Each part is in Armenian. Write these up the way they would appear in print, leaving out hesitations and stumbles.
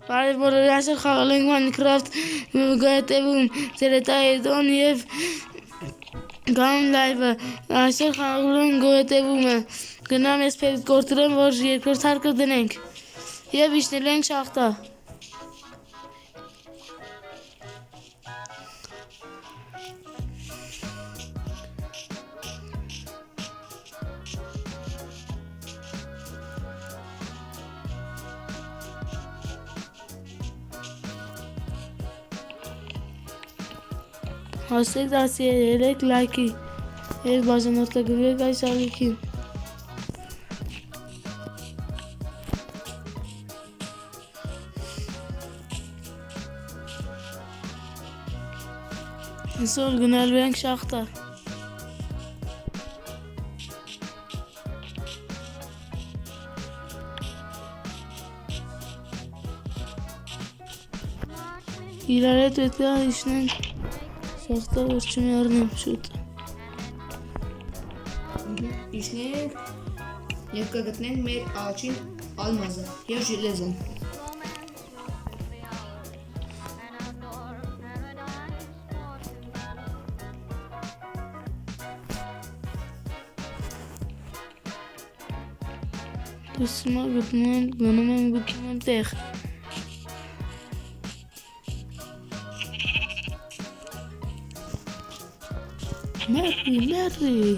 Բարև բոլորի, այսօր խաղալ ենք Minecraft գայտևում ծերետայետոն և գանում լայվը, այսօր խաղալ ենք գայտևումը, գնամ ես պետք կորտրեմ, որ երկրորդ հարկը դնենք և իջնել ենք շախտա։ Հասեք դասի երեք լայքի և բաժանորդագրվեք այս ալիքին։ Այսօր գնալու ենք շախտա։ Իրար հետ պետք է իջնենք շախտա, որ չմեռնեմ շուտ։ Իջնենք և կգտնենք մեր առաջին ալմազը և ժելեզոն։ Տեսնում գնում եմ գտնում եմ տեղ։ Մերի։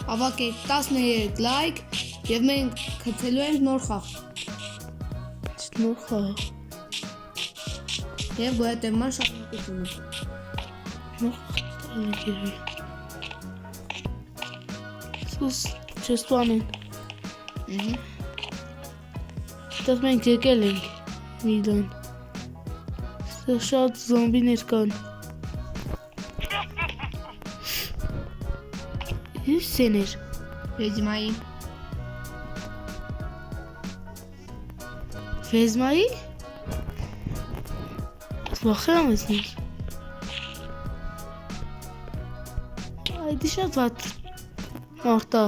Հավաքեք 13 լայք և մենք գցելու ենք նոր խաղ։ Նոր խաղ։ Եվ գոյատևման շարունակությունը։ Նոր խաղ։ Սուս չես տուանեն։ Այդտեղ մենք եկել ենք միլան։ Այդտեղ շատ զոմբիներ կան։ Ինչ սեներ։ Վեզմայի։ Վեզմայի։ Վախենում ես նույն։ Այդի շատ վատ մարդա։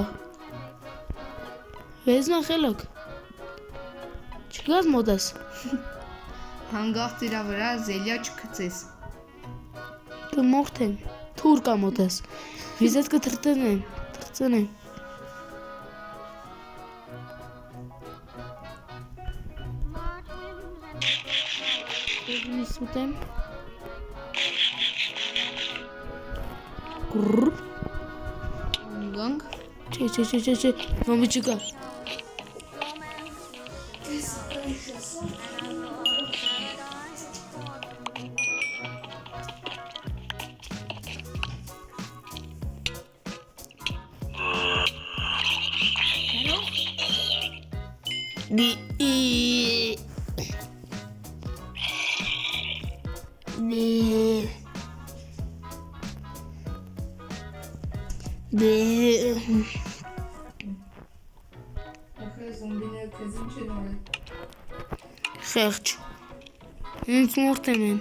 Վեզմա խելոք։ Չգազ մոտես։ Հանգաղ ծիրա վրա զելյա չքծես։ Դու մորդ եմ, թուր կա մոտես։ Վիզետ կտրտնեմ։ Ես ուտեմ։ Գրրրր։ Գանք։ Չէ, ոմի չկա։ Խեղճ։ Ինձ մորդ եմ են։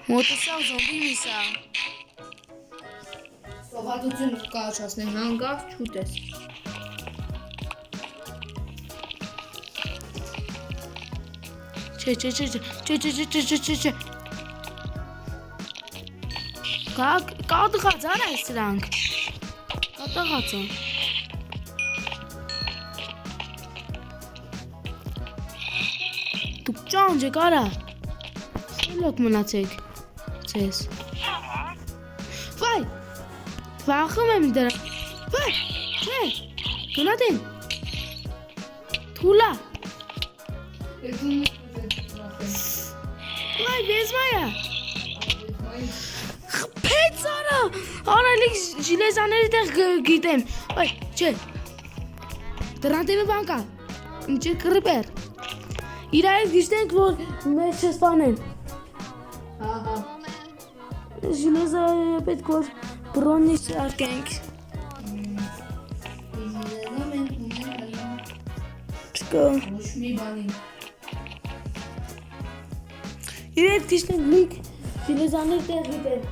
Մոտեսավ զոմբի միսա։ Սովատություն կաչացնեն հանգաղ չուտես։ Չէ։ Կատղած արա այս սրանք։ Կատղած են։ Դուք ճանջեք արա։ Լոք մնացեք։ Ձեզ։ Վայ։ Վախում եմ դրա։ Վայ։ Չէ։ Գնացին։ Թուլա։ Վայ, բեզմայա։ Խփեց արա։ Արալիկ ժիլեզաների տեղ գիտեմ։ Վայ, չէ։ Դրանց դեպի բան կա։ Ինչ է կրիպեր։ Իրայից գիշտենք, որ մեզ չսպանեն։ Ահա։ Ժիլեզայը պետք որ բրոնից արկենք։ Չկա։ Ոչ մի բանի։ Իրայից գիշտենք լիք ժիլեզաների տեղ գիտեմ։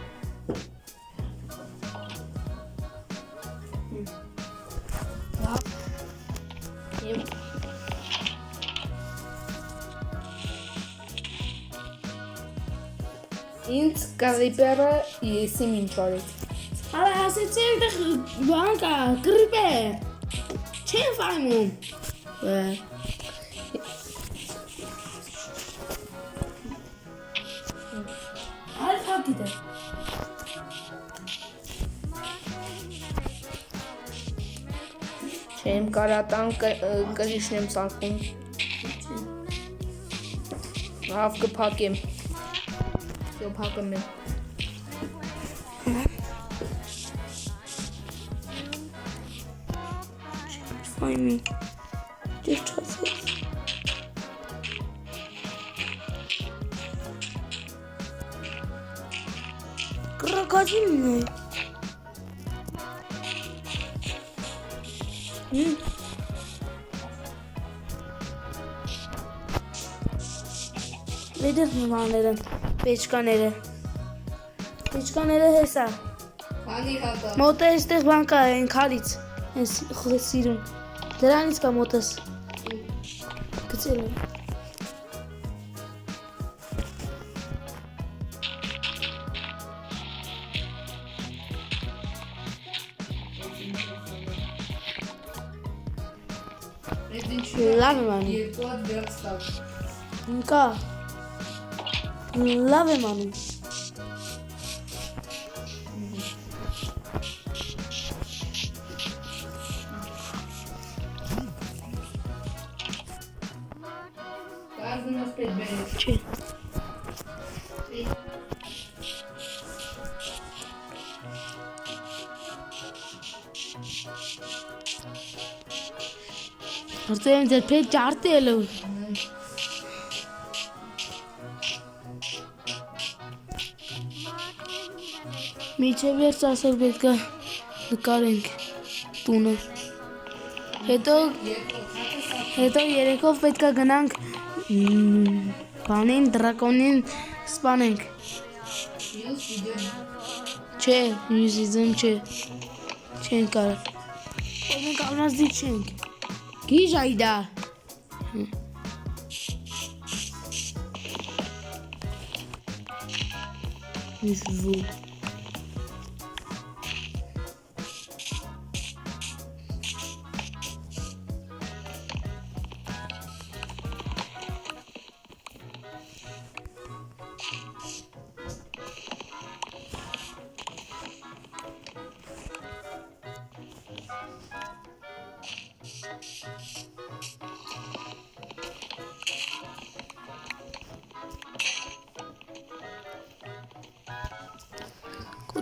Ինձ կրիպերը եսի ինչ արեց։ Արա ասեցի այդտեղ բան կա, կրիպեր։ Չեմ ֆայմում։ Այլ փակ գիտե։ Չեմ կարատան կրիշն եմ սարքում։ Լավ կփակեմ։ Yo փակեմ եմ։ Ֆայմի։ Դեր չասես։ Կրակածինն է։ Վեդեր նմաներ են, պեչկաները հեսա, Քանի հատա։ մոտը էստեղ բան կա են քարից, են սիրուն, դրանից կա մոտս, գծել եմ, լավ եմ անում, Երկու հատ վերջ տակ։ կա, լավ եմ անում, Каждый нас предберет. չէ, Արդեն եմ ձեր պետ ճարտի ելու, միջև երց ասել պետք է նկարենք տունը, հետո երեքով պետք է գնանք բանին, դրակոնին սպանենք, չէ, մյուզիզմ չէ, չենք կարա, որ մենք ալմազդիկ չենք, գիժ այդա, Vou.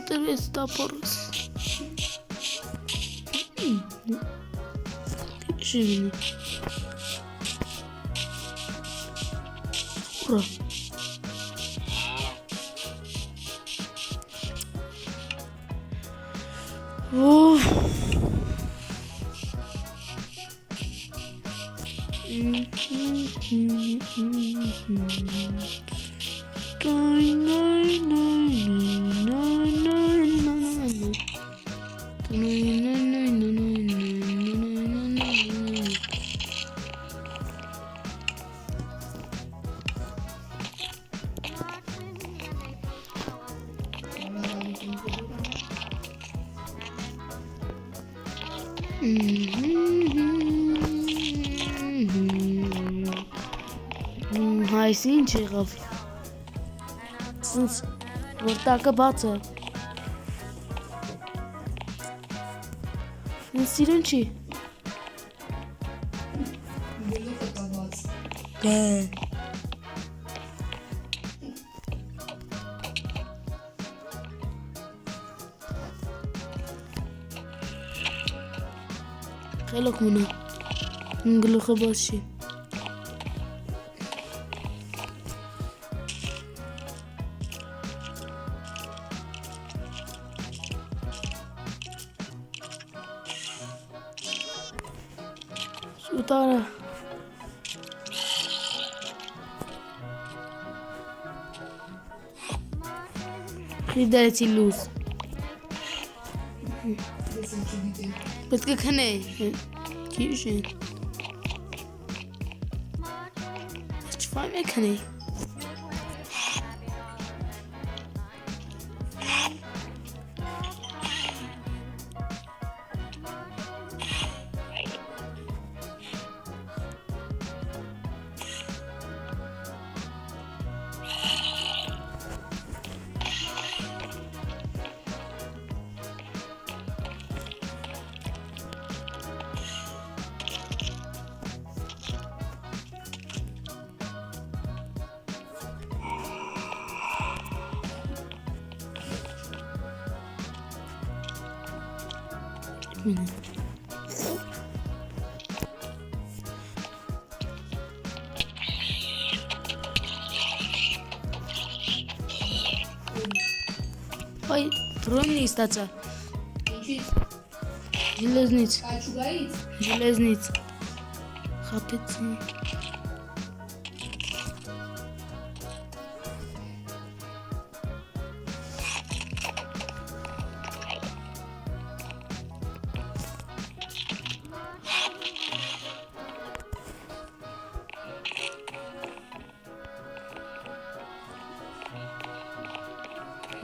Três taporos. Gente. Այս ինչ եղավ։ Սենց որ տակը բաց է։ Սիրուն չի։ Գլուխը կաբաց։ Գե։ Խելոք մունա։ Գլուխը բաց չի։ Սուտարը։ Իդերեցի լուզ։ Ես չգիտեմ։ Պետք է քնե։ Քիչ է։ Չփայ մե քնե։ Այ դրոնի ստացա։ Ինչից։ Железниц, Կաչուգայից։ железниц։ Խապեցի։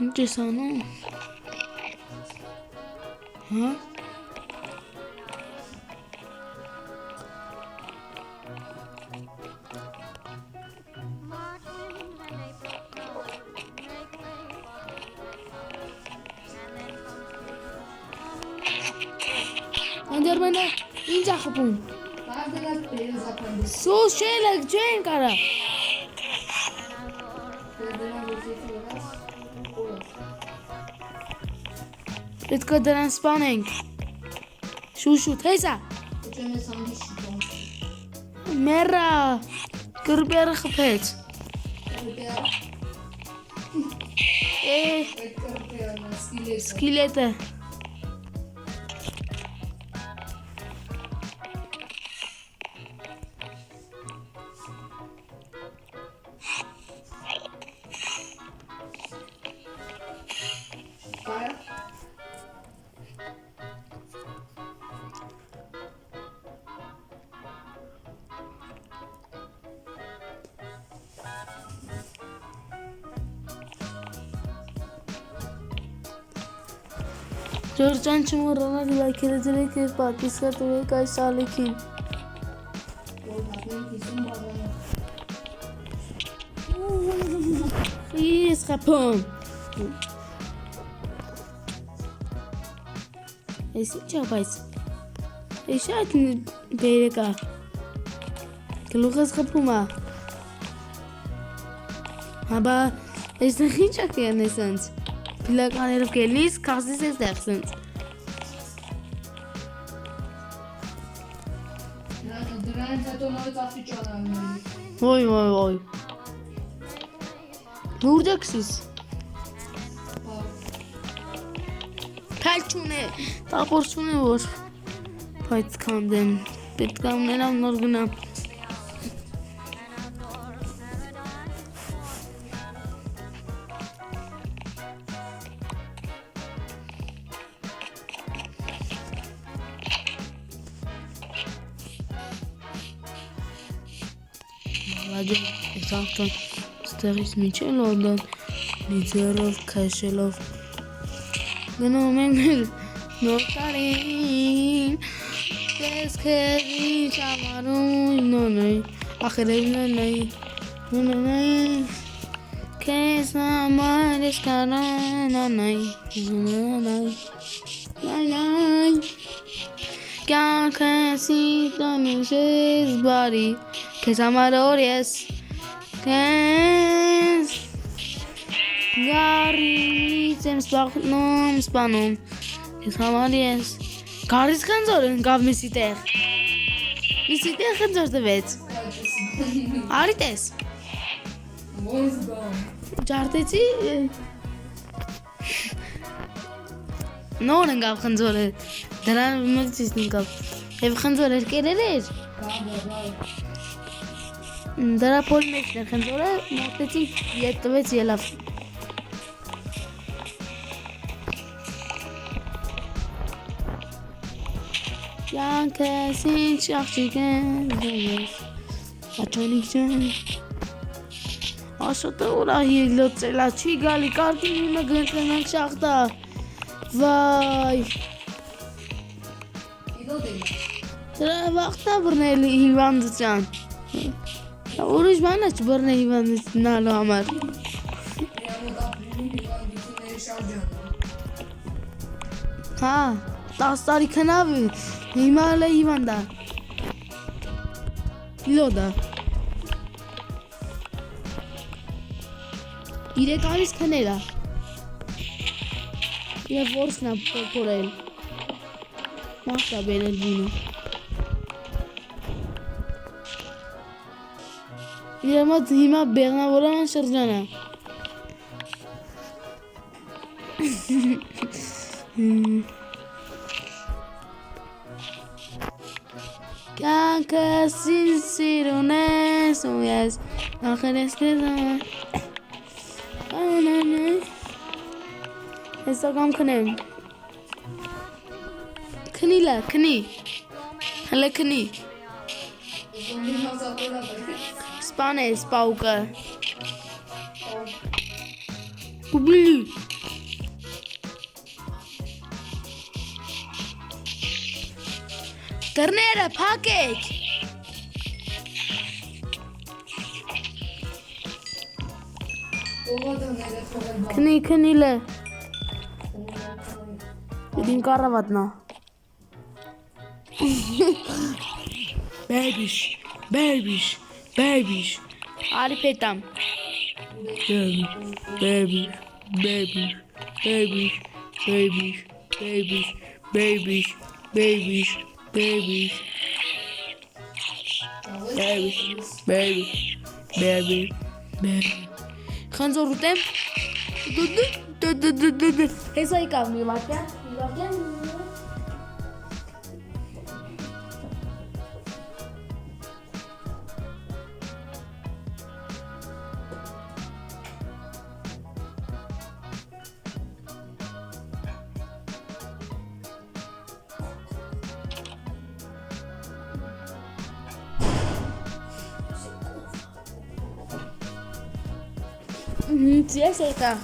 Ինչ ես անում։ Հա։ Անդերմենը ինչ է խփում։ Բար դրած բերեզապանդը։ Սուս չելը չեն կարա։ Դրան ոզեցի որած։ Պետք է դրան սպանենք։ Շուշուտ, հեսա։ Ուջեմ ես անդի շիտոն։ Մերա։ Կրբերը խփեց։ Այդ կրպեանը սկիլետը։ Սկիլետը։ Կարա։ Ջորջան չմոռանաք լայքերը դրեք եւ պատվիսկա տվեք այս ալիքին։ Որ հատեն 50 բաղանը։ Ես խփում։ Ես ինչ է բայց։ Ես այդ բերեկա։ Գլուխս խփում է։ Հաբա ես ինչ է կերն սենց։ Փիլականերով կելիս կազիս ես դեղ սենց։ Դրանից հետո նորից աստիճան ալնելի։ Ոյ ոյ ոյ։ Որտե քսիս։ Փալչուն է, տաղորցուն է որ բայց կանդեմ, պետք է ունենամ նոր գնամ։ Լագեն, ես ավտոն ստեղից միջել Լոնդոն, լիձերով, քաշելով։ Գնում ենք Նորտարին Ես քեզի շամարում նոնայ Ախրև նոնայ Քեզ համար ես կարան նոնայ Նոնայ Կյանքս ինքնանուշ ես բարի Քեզ համար օր ես Քեզ Գարից եմ սպանում Ես համար ես Գարից խնձոր ընկավ միսի տեղ Միսի տեղ խնձոր տվեց Արի տես Ջարտեցի Նոր ընկավ խնձորը Դրան մլցիս նկավ Եվ խնձոր երկերեր էր Դրա պոլ մեջն է խնձորը մոտեցի ետ տվեց ելավ Կյանքս ինչ աղջիկ ես Աչանիկ ջան Աշոտը ուրա հիլոցելա չի գալի կարգին իմը գնտնանք շաղտա Վայ Դրա վաղտա բրնել հիվանդության Ուրիշ բան է չբրնել հիվանդությունալու համար Հա 10 տարի քնավ հիմա էլ է հիվանդա Լոդա 3 տարից քնել է Եվ որսն է փորել Մաղթա բերել բունը Հիմա բեղնավորան շրջան է Կյանքս ինձ սիրուն ես ու ես Ախր ես քեզ Ես ակամ քնեմ Քնիլա, քնի Հլը քնի Սպան է սպաուկը Ուբիլի Դռները փակեք Քնիլը Դին կարավատնա Babish Արի պետամ Baby Խնձոր ուտեմ Հեսա իկավ մի վարկյան Yes, եկա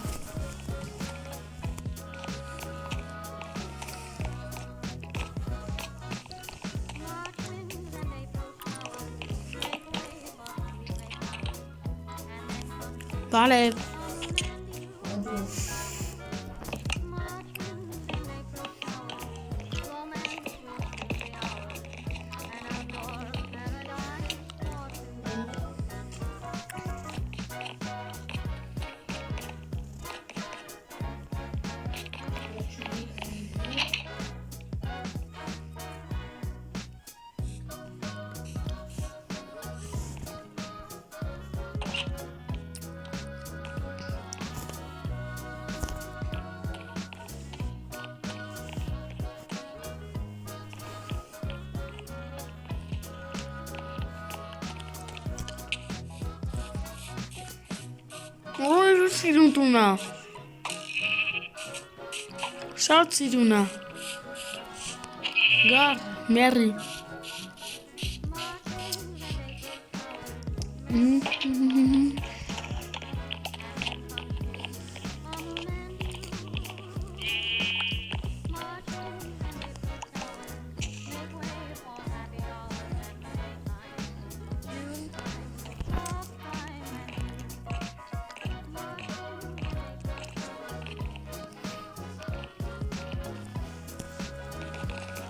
Vale Ой, սիրուն տունա Շատ սիրուն է Գար, մերի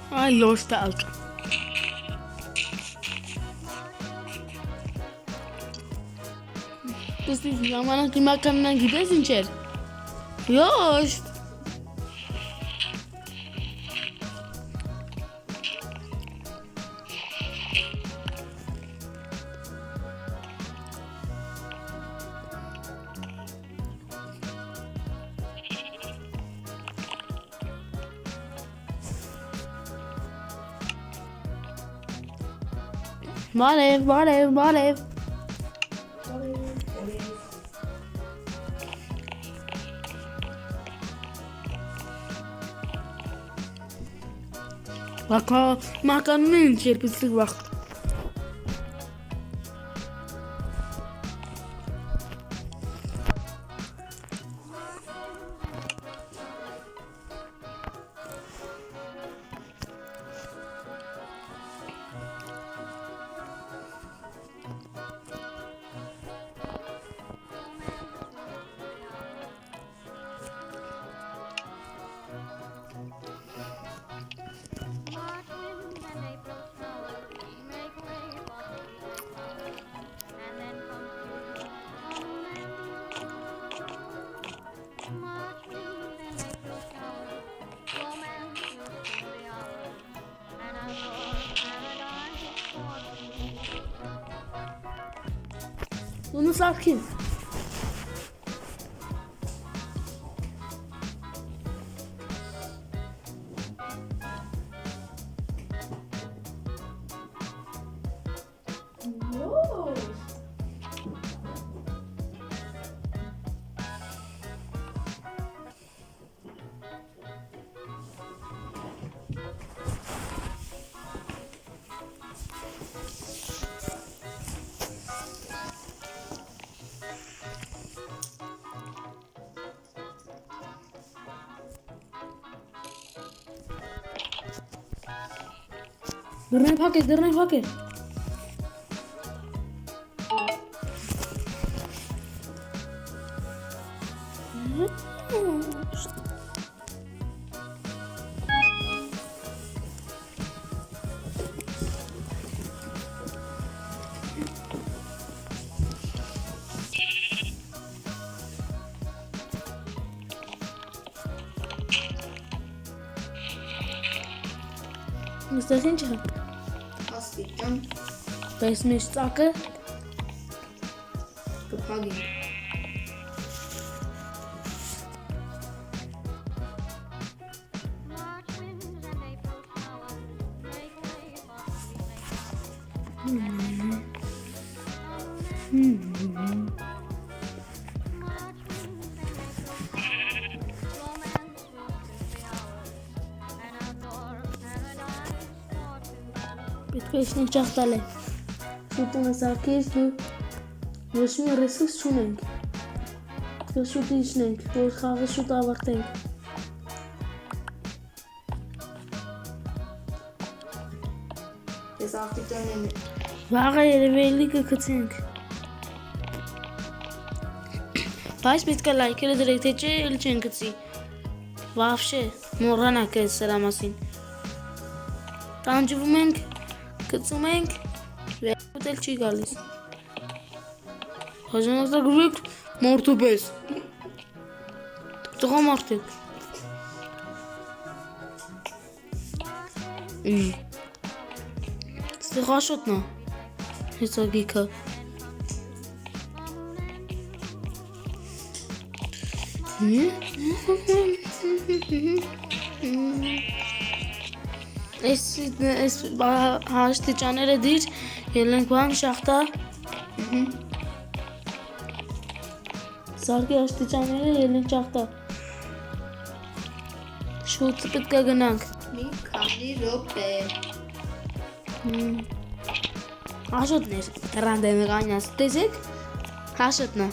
Այ լոս տակ։ Դու ժամանակ հիմականն գիտես ինչ էր։ Յոշ։ Բարև։ Բակա մականն ինչ երբիցլիկ վաղ։ Bunu sakin. Dırnayı paket. Մստեղին չհա։ Աստիճան Պես մեջ ծակը։ կփագի։ Պետք է իջնենք ճախտալ է։ Շուտումը սարքես դու ոչ մի ռեսուրս չունենք։ Պետք է շուտ իջնենք, որ խաղը շուտ ավարտենք։ Ես աստիճան եմ։ Վաղը երևելի կգցենք։ Բայց պետք է լայքերը դրեք, թե չէ էլ չեն գցի։ Վավշե, մոռանաք այս սրա մասին։ Տանջվում ենք, գցում ենք, վերջել չի գալիս։ Հաջանորդագրվեք մարդու պես։ Տղամարդեք։ Ստեղ աշոտն է, հեսագիքը։ Այս հաշտիճաները դիր, ելենք բան շախտա։ Սարկի հաշտիճաները ելենք շախտա։ Շուտ պետք է գնանք։ Մի քանի րոպե։ Հաշոտն էր, հեռանդեմ եղանյաց, տեսեք, հաշոտն է։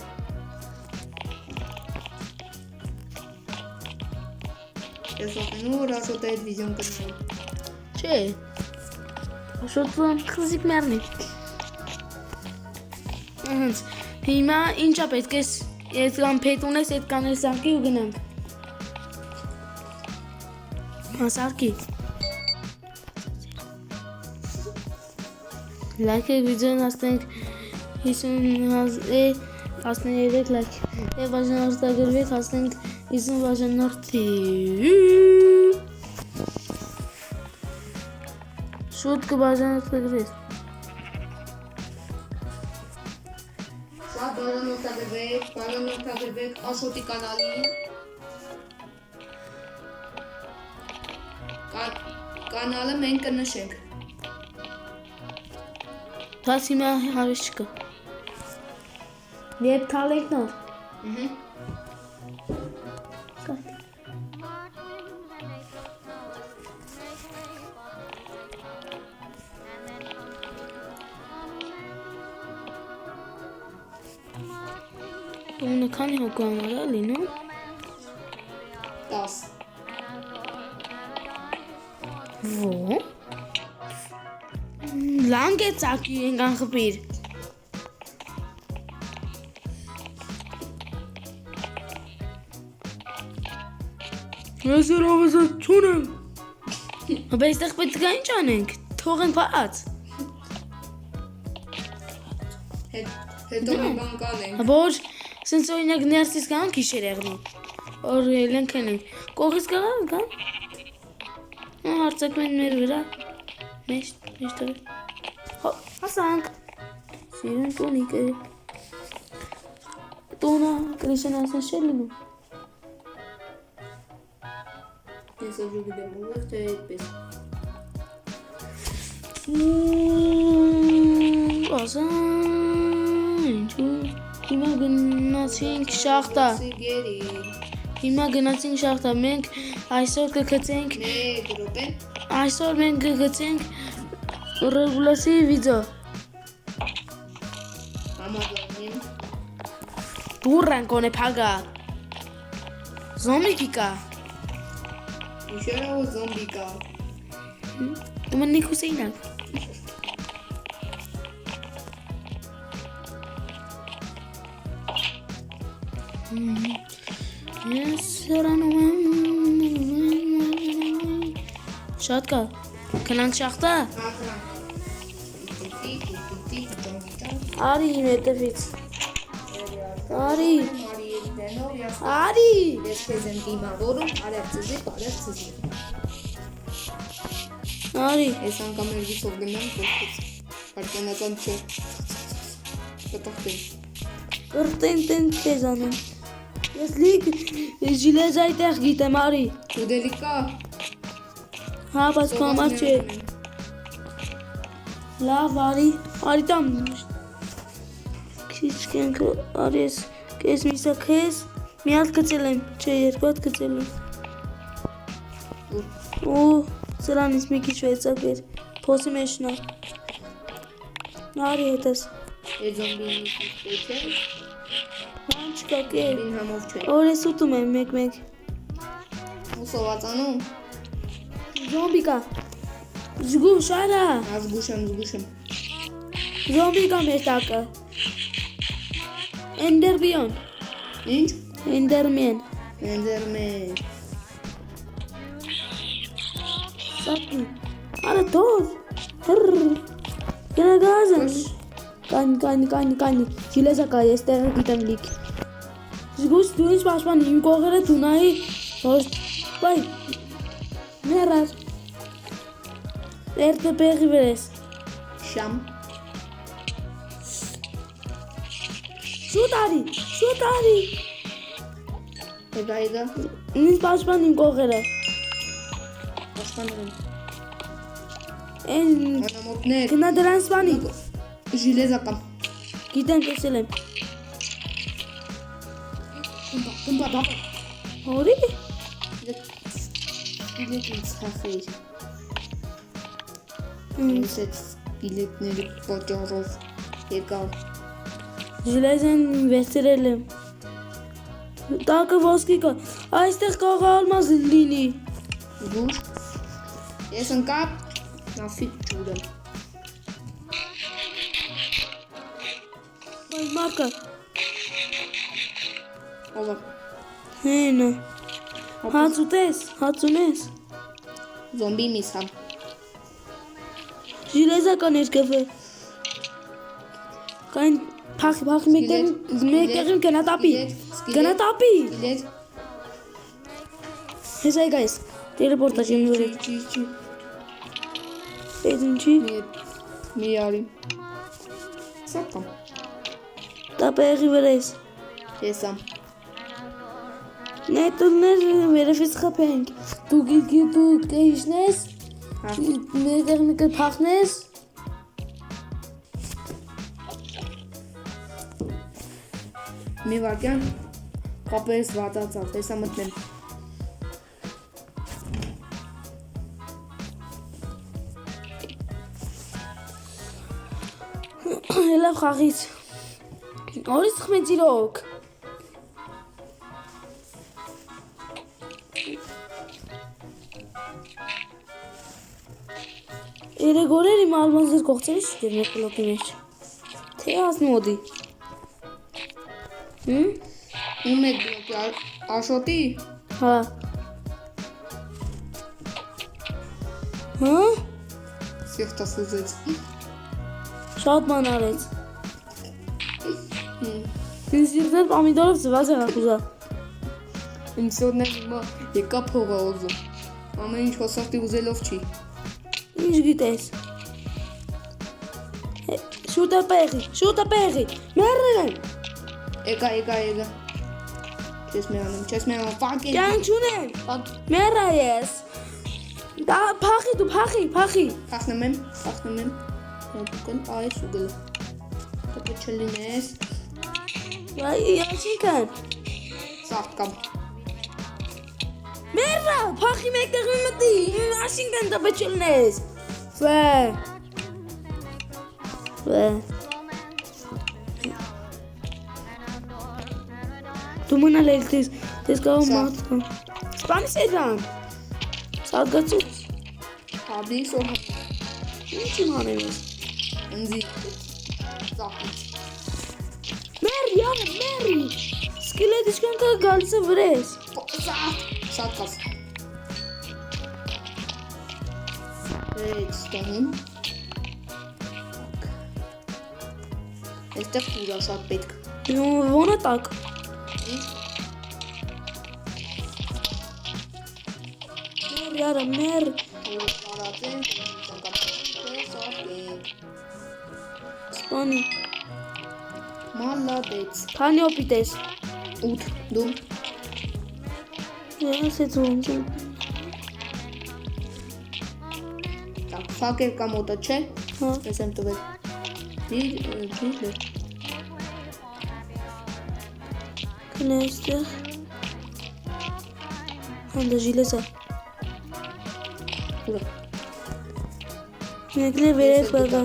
Ես ոտենու որ աշոտը այդ վիզիոն կնայ։ Չէ, հաշոտվան խզիկ մերնի։ Հիմա ինչա պետք ես ես կան պետ ունես, այդ կանել սարկի ու գնանք։ Սարկի, Լայքեք վիդեոն ասենք 13 լայք եւ բաժանորդագրվեք ասենք 50 բաժանորդի շուտ կբաժանորդագրվեք Շատ բաժանորդագրվեք Աշոտի կանալին կանալը մենք կնշենք Դաս հիմա հավես չկա Երբ թալենք նոր Ունը քանի հոգու համար է լինում 10 Ո Լանգ է ծակի ենք անխպիր Ես երովեզը չունեմ Հաբա այստեղ պետք է ինչ անենք Թողենք պարած Հետո մի բան կանենք Հաբա որ սենց օրինակ ներսից կան կիշեր եղնի Որ ելենք ենք Կողից կաղան կան Հարցակում են մեր վրա Մեջ տվեր Հասանք Սիրեն տունիկ է Տունը կրիշեն ասեն շեր լինում Ես ուժու գիտեմ ուղեղ թե այդպես Ասան Ինչու Հիմա գնացինք շախտա Սիգերի Հիմա գնացինք շախտա Մենք այսօր կգցենք Մեկ րոպե Այսօր մենք կգցենք Ռեգուլասի վիդեո Համաձայնեմ Դուրան կոնե փագա Զոմբի կա Իշերով զոմբի կա Մնիկ Հուսեյնակ Ես հրանում եմ Շատ կա Կնանք շախտա Արի իմ հետևից Արի Արի Ես քեզ եմ դիմավորում արև ծզի Արի Ես անգամ էր վիսով գնամ կողքից Պարկանական չէ Կտախտեմ Կրտեն տեն քեզ անեմ Ես լիք ժիլեզ այդեղ գիտեմ արի Ուդելի կա Հա բայց կամար չէ Լավ արի Արի տամ Քիչ կենքը արի ես Կես միսա քեզ Մի հատ կծել եմ Չէ երկու հատ կծել եմ Ու սրանից մի քիչ վեցակ էր Փոսի մեջնա Արի հետս Է զոմբի պետք է Ման չկա կեր Բին համով չէ Որ ես ուտում եմ մեկ Ու սովացանում Զոմբի կա Զգուշ արա Զգուշեմ Զոմբի կա մեր տակը Էնդերբիոն Ինչ? Էնդերմեն Էնդերմեն Սատն Արա թող Գնա գազն Կանի Ժիլեզա կա ես տեղը գիտեմ լիք Զգուշ դու ինչ պաշպան իմ կողերը դունայի Բայ Մերար Երդը պեղի վերես Շամ Շուտ արի Հետա Ինչ պաշպան իմ կողերը Պաշպանում Են Անամոտներ Գնա դրան սպանի Ժիլեզական Գիտեմ կեսել եմ Տմպա Հորի Բիլետ ինձ խախեիր Ինձ այդ բիլետների պատճառով եկավ Ժիլեզեն վերցրել եմ Տակը ոսկի կա Այստեղ կաղա ալմազ լինի Զգուշ Ես ընկապ Նավիտ ջուրեմ Բայ մարկա Ովա Հենը Հաց ուտես Զոմբի միս համ Ժիլեզական երկևը Կային փախի մեկտեղին գնա տապի։ Գնա տապի։ Գիլետ։ Հեսա գայս։ Տելեպորտա չեմ վրի։ Էդ ինչի։ Մի արի։ Սակամ։ Տապեղի վրես։ Եսամ։ Նետուներ վերևից խփենք։ Դու կհիշնես։ Մեկտեղին կփախնես։ Մի վարկյան կապերս վատացավ, հեսա մտնեմ։ Լավ խաղից։ Օրից խմեց իրոք։ Երեգորեր իմ ալմանզեր կողցերի շիտեր մեկ բլոկի մեջ։ Թե ասնու ոդի։ Ում էդ բլոկի Աշոտի։ Հա։ Հա։ Սիրտս ուզեց։ Շատ ման արեց։ Ինձ սիրտներ պամիդորով ծված է հակուզա։ Ինձ սորներ հիմա եկա փողա ուզում։ Ամեն ինչ հոսախտի ուզելով չի։ Ինչ գիտես։ Շուտա պեղի, մերրեն։ Եկա։ Չես մերանում, ֆակին։ Կյան չունեմ, մերրա ես։ Դա փախի դու, փախի։ Փախնում եմ։ Դուքն այս ուգլ։ Դուք չլինես։ Վայ, յաշինքան։ Սաղկամ։ Մերրա, փախի մեկտեղ մի մտի, աշինքան դապը չլնես։ Վե։ Դու մնալ էլ տես կաղում մատ կան։ Սպանիս էդան։ Սարգացուց։ Հաբլի սոհա։ Ինչ իմ անեմ ես։ Ընձի։ Սաղկից։ Մերի։ Սկիլետ իչքան կա գալիս է վրես։ Սաղկաս։ Էդ ստանում։ Այստեղ ուրա շատ պետք։ Ոնա տակ։ Մեր։ Սպանի։ Մալադեց։ Քանի օպիտ ես։ 8 դու։ Ես էց ոնց։ Так, ֆակեր կա մոտը, չէ։ Հա։ Ես եմ տվել։ Դիր։ Կնեստեղ։ Հանդա ժիլեսա։ Ուրա։ Մեկն է վերև կագա։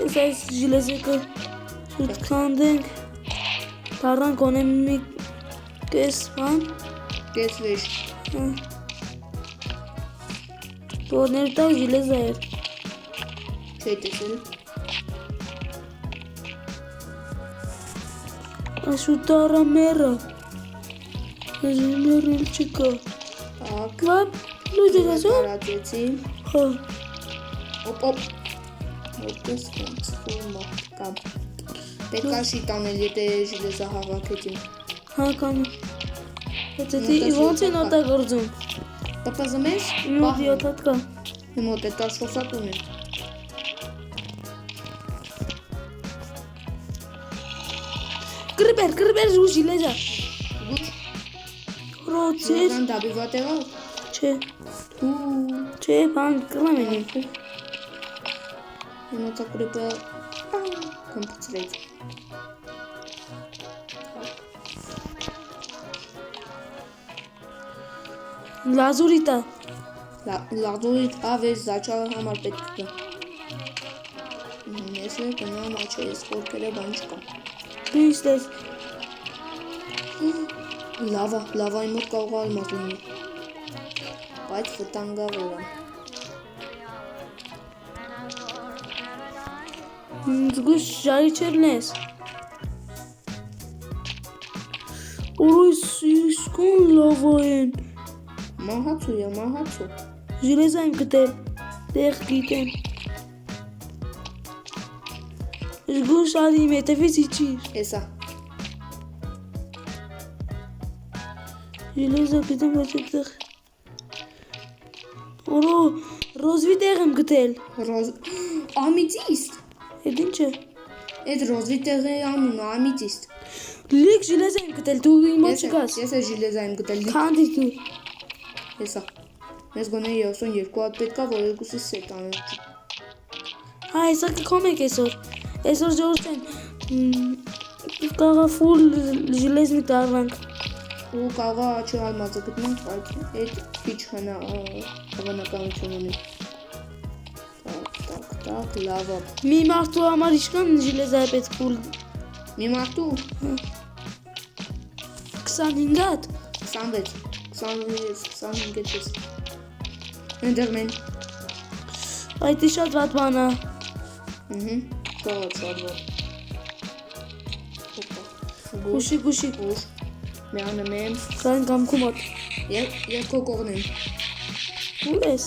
Ես այս ժիլեսեկը շուտ կանդենք։ Դարան կոնեմ մի կես բան։ Կես վեշ։ Որներ տակ ժիլեսա էր։ Չէի տեսել։ Շուտ դարա մերը։ Մերել չկա։ Так, Վապ, լույջ ես ասում։ կարածեցի։ Հա։ Ոպ։ Մոտես ոնց ֆորմա կամ։ Պետք է շիտանել, եթե ժիլեսա հավաքեցին։ Հա կանի։ Հետի ոնց են օտագործում։ Տպազում ես։ Մոտ 7 հատ կա։ Մոտ է 10 հոսատ ունի։ Կրբեր ու ժիլեզա։ Գուչ։ Ռոցեր։ Որքան դաբի վատեղա։ Չէ, Ու։ չէ, բան կրամ են ինքը։ Իմացա կրիպը կմպծրեց։ Լազուրիտա։ Լաղդորիտ ավես զաչարը համար պետք կա։ Ես է գնամ աչը ես խորքերը բան չկա։ Ինչ դες։ Լավայի մոտ կարող ալմազ լինի։ Բայց վտանգավոր է։ Զգուշ ժարի չերնես։ Ուրույս իսկուն լավա են։ Մահացու է, մահացու։ Ժիլեզա եմ գտել։ Տեղ գիտեմ։ Զգուշ արի մետևից իջիր։ Էսա։ Ժելեզա գիտեմ բայց այդտեղ։ Օրո, ռոզվի տեղ եմ գտել։ Ամիցիստ։ Էդ ինչ է։ Այդ ռոզվի տեղի անունը ամիցիստ։ Լիք ժելեզա եմ գտել, դու իմ մոտ չկաս։ Ես է ժիլեզա եմ գտել։ Քանդի դու։ Էսա։ Մեզ գոնե 32 հատ պետք է, որ երկուսի սետ անել։ Հա, հեսա կքոմեք այսօր։ Այսօր ժողովուրդ են կաղա ֆուլ ժելեզնի տարվանք։ Ու կաղա աչի ալմազը գտնենք, այդ քիչ հավանականություն ունի։ Так, լավա։ Մի մարդու համար ինչքան ժելեզա է պետք ֆուլ։ Մի մարդու 25 հատ։ 26, 25 էս։ Ընդեղ մեն։ Այդ է շատ վատ բան է։ Շատ վատ։ Ուշի։ Ուշ։ Միանում եմ։ Կան կամքու մոտ։ Եվ քո կողնեմ։ Ուր ես։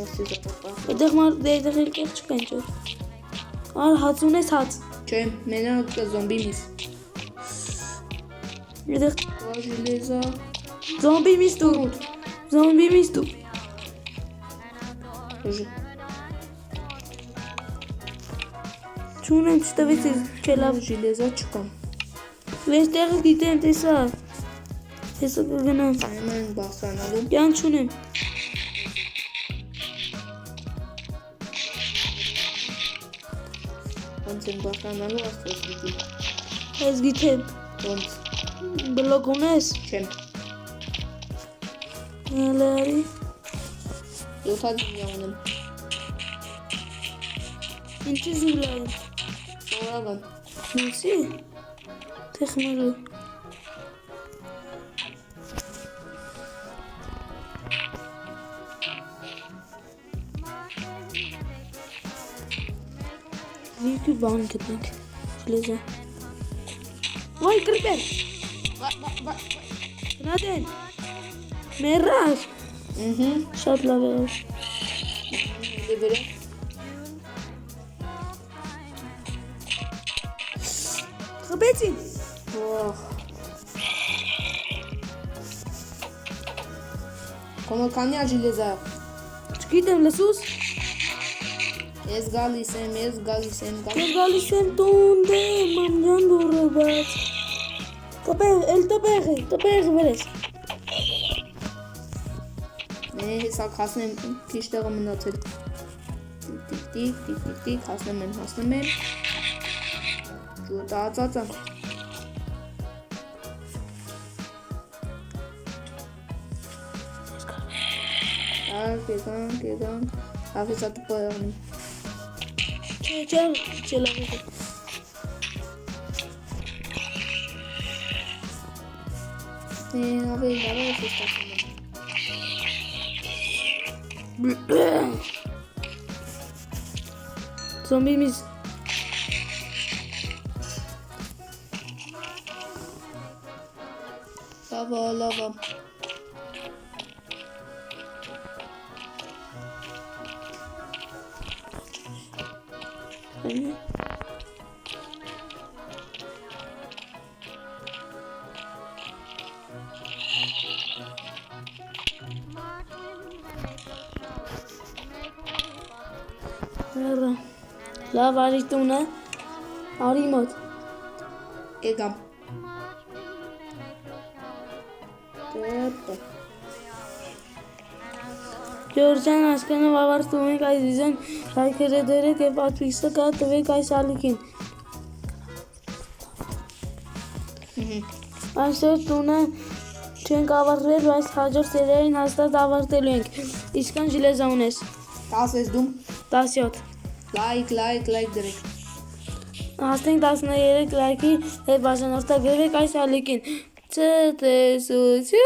Ասի զապապա։ Այդեղ դեղ ելքեր չկա ինչ որ։ Ար հաց ունես հաց։ Չէ, մենակ զոմբի միս։ Այդեղ Ժելեզա։ զոմբի միս դու։ Զոմբի միս դու։ Չունեմ չտվից չելավ։ Ժելեզա չկա։ Ես տեղը գիտեմ, տեսա։ Հեսա կգնամ։ Այման բախանալու։ Յան չունեմ։ Ոնց եմ բախանալու աստված գիտի։ Ես գիտեմ։ Ոնց։ Բլոգ ունես։ Չեմ։ Լարի։ 7 հատ ունեմ։ Ինչի զուլայ։ Սովորական։ Մեսի։ Թեխմալու։ Լիքի բան գտնենք, ժելեզա։ Վայ կրպեր։ Գնադեն։ Մերար։ Շատ լավ է։ Լիվերը։ Խբեցին։ Կոմոքանի աժիլեզա։ Չգիտեմ, լսուս։ Ես գալիս եմ։ Ես գալիս եմ տուն դեմ, մամջան դուրը բաց։ Տպեղը վերես։ Հեսա հասնեմ, քիչ տեղը մնացել։ Տիկ, հասնում եմ։ Ջուտացածա։ Կեգանք, հավեսա տպարանի։ Չելավ է։ Ավելի լավ է ստացվում։ Զոմբի միս։ Լավա։ Լավ արի տունը, արի մոտ։ Եկամ։ Ժողովրդյան ասկանով ավարտում ենք այս վիդեոն, լայքերը դրեք և պատվիստը տվեք այս ալիքին։ Այսօր տունը չենք ավարտվել, բայց հաջորդ սերիային հաստատ ավարտելու ենք։ Իսկան ժելեզա ունես։ 10 ես դու։ 17։ Լայք դրեք։ Հասնենք 13 լայքի և բաժանորդագրվեք այս ալիքին։ Ցտեսություն։